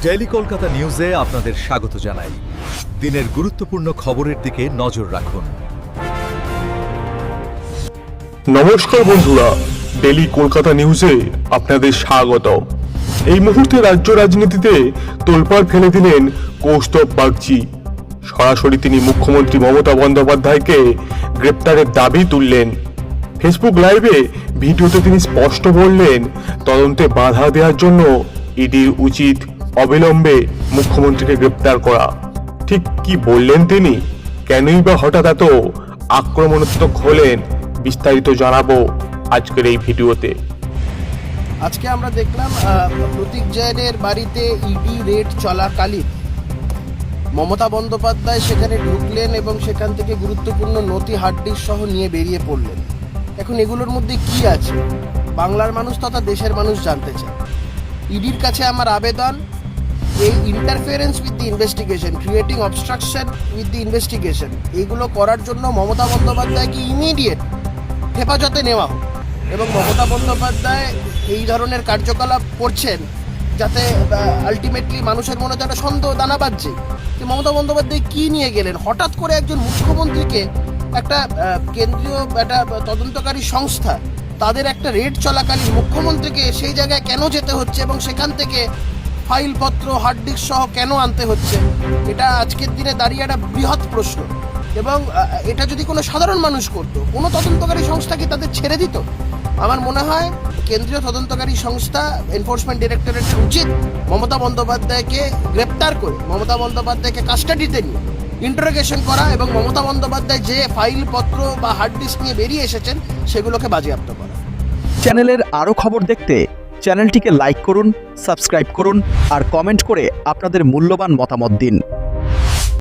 Daily Kolkata নিউজে আপনাদের স্বাগত জানাই। দিনের গুরুত্বপূর্ণ খবরের দিকে নজর রাখুন। নমস্কার বন্ধুরা, ডেইলি কলকাতা নিউজে আপনাদের স্বাগত। এই মুহূর্তে রাজ্য রাজনীতিতে তোলপাড় ফেলে দিলেন কৌস্তব বাগচি। সরাসরি তিনি মুখ্যমন্ত্রী মমতা বন্দ্যোপাধ্যায়কে গ্রেপ্তারের দাবি তুললেন। ফেসবুক লাইভে ভিডিওতে তিনি স্পষ্ট বললেন, তদন্তে বাধা দেওয়ার জন্য ইডির উচিত অবিলম্বে মুখ্যমন্ত্রীকে গ্রেপ্তার করা। ঠিক কি বললেন তিনি, কেনই বা হঠাৎ এত আক্রমণাত্মক হলেন, বিস্তারিত জানাবো আজকের এই ভিডিওতে। আজকে আমরা দেখলাম প্রতীক জৈনের বাড়িতে ইডি রেড চলাকালীন মমতা বন্দ্যোপাধ্যায় সেখানে ঢুকলেন এবং সেখান থেকে গুরুত্বপূর্ণ নথি হার্ড ডিস্ক সহ নিয়ে বেরিয়ে পড়লেন। এখন এগুলোর মধ্যে কি আছে বাংলার মানুষ তথা দেশের মানুষ জানতে চায়। ইডির কাছে আমার আবেদন, এই interference with the investigation, creating obstruction with the investigation, এইগুলো করার জন্য মমতা বন্দ্যোপাধ্যায়কে ইমিডিয়েট হেফাজতে নেওয়া হোক এবং মমতা বন্দ্যোপাধ্যায় এই ধরনের কার্যকলাপ করছেন যাতে আলটিমেটলি মানুষের মনে একটা সন্দেহ দানা বাজছে যে মমতা বন্দ্যোপাধ্যায় কী নিয়ে গেলেন। হঠাৎ করে একজন মুখ্যমন্ত্রীকে একটা কেন্দ্রীয় একটা তদন্তকারী সংস্থা তাদের একটা রেড চলাকালীন মুখ্যমন্ত্রীকে সেই জায়গায় কেন যেতে হচ্ছে এবং সেখান থেকে ফাইলপত্র হার্ড ডিস্ক সহ কেন আনতে হচ্ছে, এটা আজকের দিনে দাঁড়িয়ে একটা বৃহৎ প্রশ্ন। এবং এটা যদি কোনো সাধারণ মানুষ করতো, কোনো তদন্তকারী সংস্থা কি তাদের ছেড়ে দিত? আমার মনে হয় কেন্দ্রীয় তদন্তকারী সংস্থা এনফোর্সমেন্ট ডিরেক্টরেটের উচিত মমতা বন্দ্যোপাধ্যায়কে গ্রেপ্তার করে মমতা বন্দ্যোপাধ্যায়কে কাস্টাডিতে নিয়ে ইন্টারোগেশন করা এবং মমতা বন্দ্যোপাধ্যায় যে ফাইলপত্র বা হার্ড ডিস্ক নিয়ে বেরিয়ে এসেছেন সেগুলোকে বাজেয়াপ্ত করা। চ্যানেলের আরও খবর দেখতে চ্যানেলটিকে লাইক করুন, সাবস্ক্রাইব করুন আর কমেন্ট করে আপনাদের মূল্যবান মতামত দিন।